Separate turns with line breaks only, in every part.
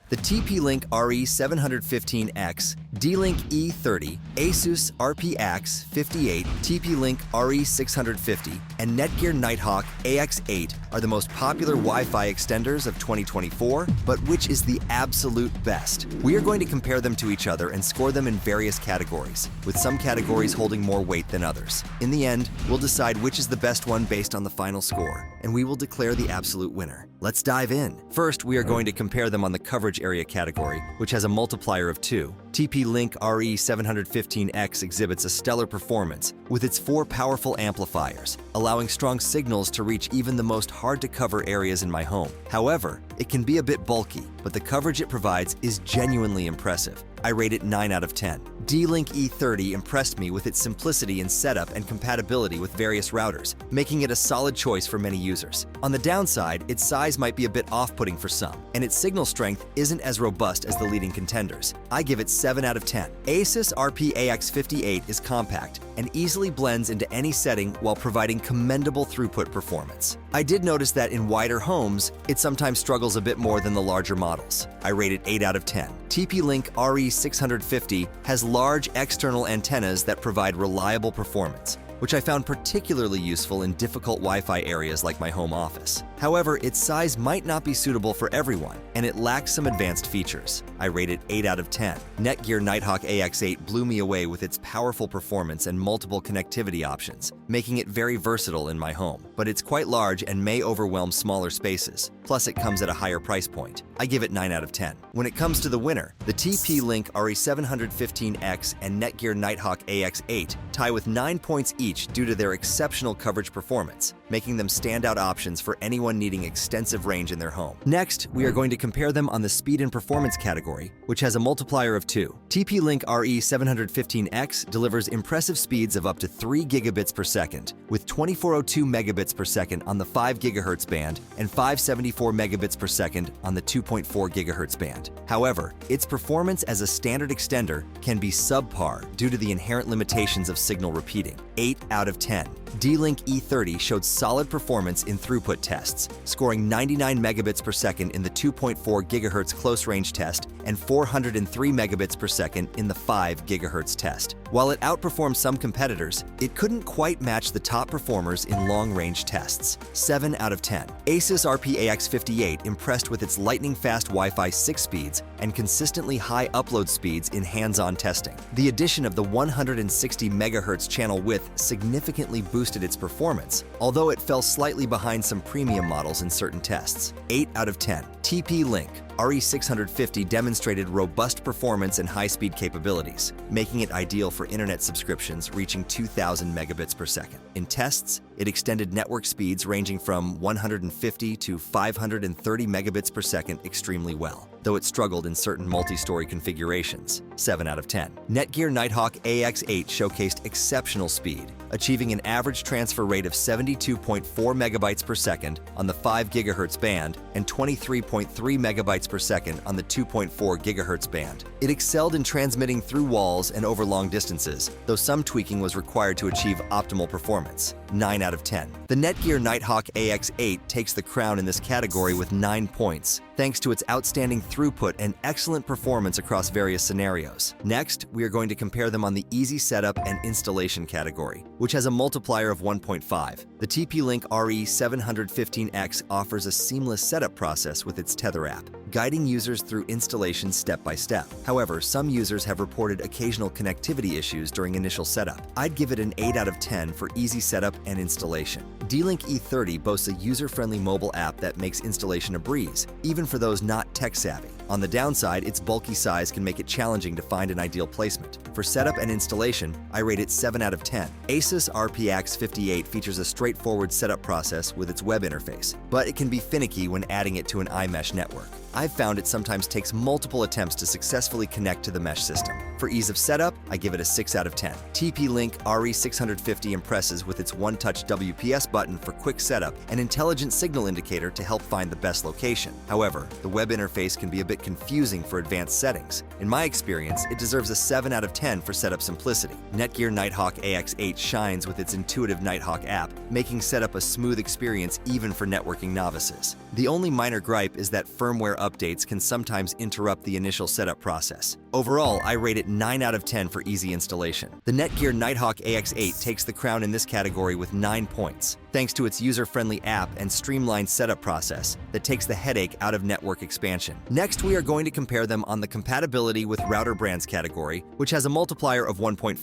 The TP-Link RE715X, D-Link E30, ASUS RP-AX58, TP-Link RE650, and Netgear Nighthawk AX8 are the most popular Wi-Fi extenders of 2024, but which is the absolute best? We are going to compare them to each other and score them in various categories, with some categories holding more weight than others. In the end, we'll decide which is the best one based on the final score, and we will declare the absolute winner. Let's dive in. First, we are going to compare them on the coverage area category, which has a multiplier of 2. TP-Link RE715X exhibits a stellar performance with its 4 powerful amplifiers, allowing strong signals to reach even the most hard-to-cover areas in my home. However, it can be a bit bulky, but the coverage it provides is genuinely impressive. I rate it 9 out of 10. D-Link E30 impressed me with its simplicity in setup and compatibility with various routers, making it a solid choice for many users. On the downside, its size might be a bit off-putting for some, and its signal strength isn't as robust as the leading contenders. I give it 7 out of 10. ASUS RP-AX58 is compact and easily blends into any setting while providing commendable throughput performance. I did notice that in wider homes, it sometimes struggles a bit more than the larger models. I rate it 8 out of 10. TP-Link RE650 has large external antennas that provide reliable performance, which I found particularly useful in difficult Wi-Fi areas like my home office. However, its size might not be suitable for everyone, and it lacks some advanced features. I rate it 8 out of 10. Netgear Nighthawk AX8 blew me away with its powerful performance and multiple connectivity options, making it very versatile in my home. But it's quite large and may overwhelm smaller spaces. Plus, it comes at a higher price point. I give it 9 out of 10. When it comes to the winner, the TP-Link RE715X and Netgear Nighthawk AX8 tie with 9 points each due to their exceptional coverage performance, making them standout options for anyone needing extensive range in their home. Next, we are going to compare them on the speed and performance category, which has a multiplier of 2. TP-Link RE715X delivers impressive speeds of up to 3 gigabits per second, with 2402 megabits per second on the 5 GHz band and 574 megabits per second on the 2.4 GHz band. However, its performance as a standard extender can be subpar due to the inherent limitations of signal repeating. 8 out of 10. D-Link E30 showed solid performance in throughput tests, scoring 99 megabits per second in the 2.4 GHz close-range test and 403 megabits per second in the 5 GHz test. While it outperformed some competitors, it couldn't quite match the top performers in long-range tests. 7 out of 10. ASUS RP-AX58 impressed with its lightning-fast Wi-Fi 6 speeds and consistently high upload speeds in hands-on testing. The addition of the 160 MHz channel width significantly boosted its performance, although it fell slightly behind some premium models in certain tests. 8 out of 10. TP-Link RE650 demonstrated robust performance and high-speed capabilities, making it ideal for internet subscriptions reaching 2,000 megabits per second. In tests, it extended network speeds ranging from 150 to 530 megabits per second extremely well, though it struggled in certain multi-story configurations. 7 out of 10. Netgear Nighthawk AX8 showcased exceptional speed, achieving an average transfer rate of 72.4 megabytes per second on the 5 GHz band and 23.3 megabytes per second on the 2.4 GHz band. It excelled in transmitting through walls and over long distances, though some tweaking was required to achieve optimal performance. 9 out of 10. The Netgear Nighthawk AX8 takes the crown in this category with 9 points, thanks to its outstanding throughput and excellent performance across various scenarios. Next, we are going to compare them on the easy setup and installation category, which has a multiplier of 1.5. The TP-Link RE715X offers a seamless setup process with its Tether app, guiding users through installation step by step. However, some users have reported occasional connectivity issues during initial setup. I'd give it an 8 out of 10 for easy setup and installation. D-Link E30 boasts a user-friendly mobile app that makes installation a breeze, even for those not tech-savvy. On the downside, its bulky size can make it challenging to find an ideal placement. For setup and installation, I rate it 7 out of 10. ASUS RP-AX58 features a straightforward setup process with its web interface, but it can be finicky when adding it to an iMesh network. I've found it sometimes takes multiple attempts to successfully connect to the mesh system. For ease of setup, I give it a 6 out of 10. TP-Link RE650 impresses with its one-touch WPS button for quick setup and intelligent signal indicator to help find the best location. However, the web interface can be a bit confusing for advanced settings. In my experience, it deserves a 7 out of 10 for setup simplicity. Netgear Nighthawk AX8 shines with its intuitive Nighthawk app, making setup a smooth experience even for networking novices. The only minor gripe is that firmware updates can sometimes interrupt the initial setup process. Overall, I rate it 9 out of 10 for easy installation. The Netgear Nighthawk AX8 takes the crown in this category with 9 points, thanks to its user-friendly app and streamlined setup process that takes the headache out of network expansion. Next, we are going to compare them on the compatibility with router brands category, which has a multiplier of 1.5.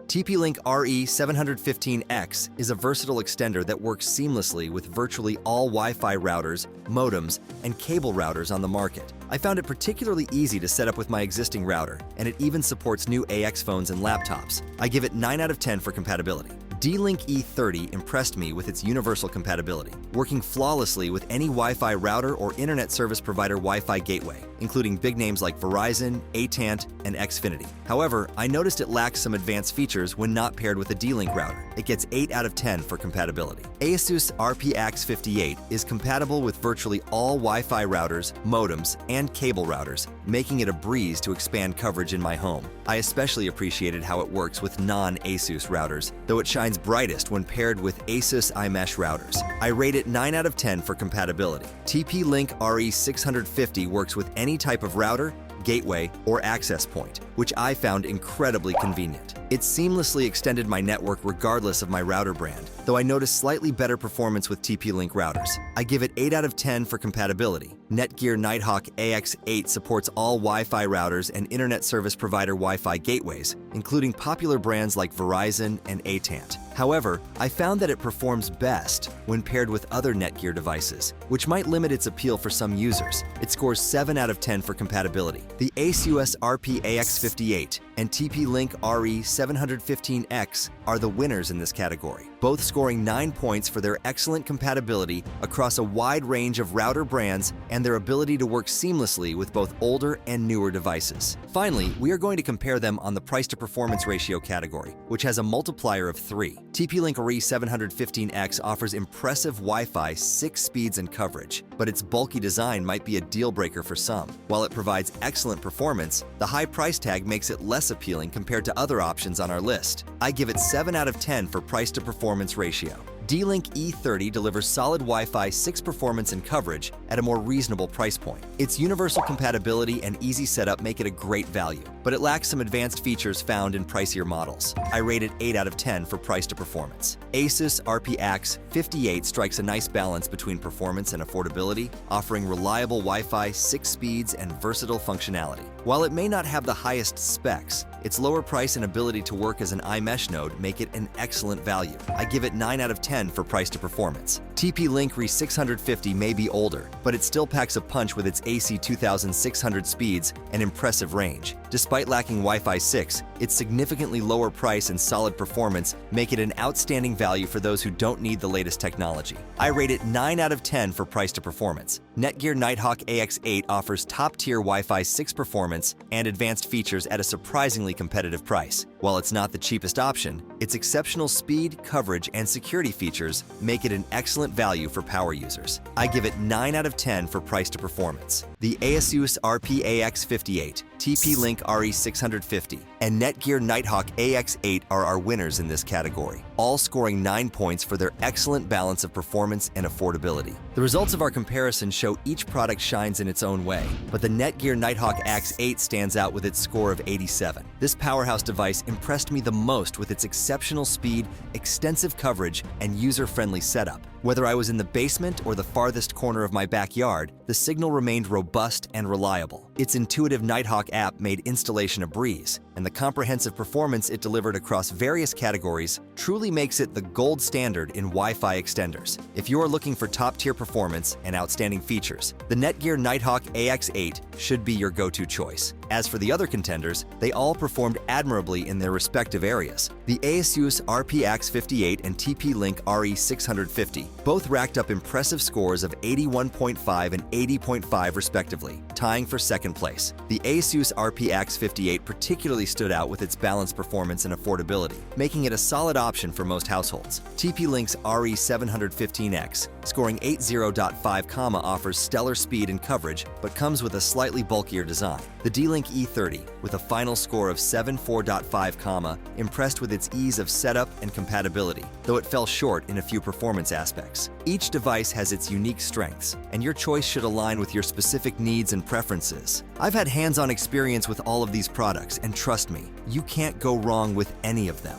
TP-Link RE-715X is a versatile extender that works seamlessly with virtually all Wi-Fi routers, modems, and cable routers on the market. I found it particularly easy to set up with my existing router, and it even supports new AX phones and laptops. I give it 9 out of 10 for compatibility. D-Link E30 impressed me with its universal compatibility, working flawlessly with any Wi-Fi router or internet service provider Wi-Fi gateway, including big names like Verizon, AT&T, and Xfinity. However, I noticed it lacks some advanced features when not paired with a D-Link router. It gets 8 out of 10 for compatibility. ASUS RP-AX58 is compatible with virtually all Wi-Fi routers, modems, and cable routers, making it a breeze to expand coverage in my home. I especially appreciated how it works with non-ASUS routers, though it shines brightest when paired with ASUS iMesh routers. I rate it 9 out of 10 for compatibility. TP-Link RE650 works with any type of router, gateway, or access point, which I found incredibly convenient. It seamlessly extended my network regardless of my router brand, though I noticed slightly better performance with TP-Link routers. I give it 8 out of 10 for compatibility. Netgear Nighthawk AX8 supports all Wi-Fi routers and internet service provider Wi-Fi gateways, including popular brands like Verizon and AT&T. However, I found that it performs best when paired with other Netgear devices, which might limit its appeal for some users. It scores 7 out of 10 for compatibility. The ASUS RP-AX58 and TP-Link RE-715X are the winners in this category, both scoring 9 points for their excellent compatibility across a wide range of router brands and their ability to work seamlessly with both older and newer devices. Finally, we are going to compare them on the price-to-performance ratio category, which has a multiplier of 3. TP-Link RE-715X offers impressive Wi-Fi 6 speeds and coverage, but its bulky design might be a deal-breaker for some. While it provides excellent performance, the high price tag makes it less appealing compared to other options on our list. I give it 7 out of 10 for price-to-performance ratio. D-Link E30 delivers solid Wi-Fi 6 performance and coverage at a more reasonable price point. Its universal compatibility and easy setup make it a great value, but it lacks some advanced features found in pricier models. I rate it 8 out of 10 for price to performance. ASUS RP-AX58 strikes a nice balance between performance and affordability, offering reliable Wi-Fi 6 speeds and versatile functionality. While it may not have the highest specs, its lower price and ability to work as an iMesh node make it an excellent value. I give it 9 out of 10 for price to performance. TP-Link RE650 may be older, but it still packs a punch with its AC 2600 speeds and impressive range. Despite lacking Wi-Fi 6, its significantly lower price and solid performance make it an outstanding value for those who don't need the latest technology. I rate it 9 out of 10 for price to performance. Netgear Nighthawk AX8 offers top-tier Wi-Fi 6 performance and advanced features at a surprisingly competitive price. While it's not the cheapest option, its exceptional speed, coverage, and security features make it an excellent value for power users. I give it 9 out of 10 for price to performance. The ASUS RP-AX58, TP-Link RE650, and Netgear Nighthawk AX8 are our winners in this category, all scoring 9 points for their excellent balance of performance and affordability. The results of our comparison show each product shines in its own way, but the Netgear Nighthawk AX8 stands out with its score of 87. This powerhouse device impressed me the most with its exceptional speed, extensive coverage, and user-friendly setup. Whether I was in the basement or the farthest corner of my backyard, the signal remained robust and reliable. Its intuitive Nighthawk app made installation a breeze, and the comprehensive performance it delivered across various categories truly makes it the gold standard in Wi-Fi extenders. If you are looking for top-tier performance and outstanding features, the Netgear Nighthawk AX8 should be your go-to choice. As for the other contenders, they all performed admirably in their respective areas. The ASUS RP-AX58 and TP-Link RE650 both racked up impressive scores of 81.5 and 80.5 respectively, tying for second place. The ASUS RP-AX58 particularly stood out with its balanced performance and affordability, making it a solid option for most households. TP-Link's RE715X, scoring 80 7.0.5, offers stellar speed and coverage, but comes with a slightly bulkier design. The D-Link E30, with a final score of 7.4.5, impressed with its ease of setup and compatibility, though it fell short in a few performance aspects. Each device has its unique strengths, and your choice should align with your specific needs and preferences. I've had hands-on experience with all of these products, and trust me, you can't go wrong with any of them.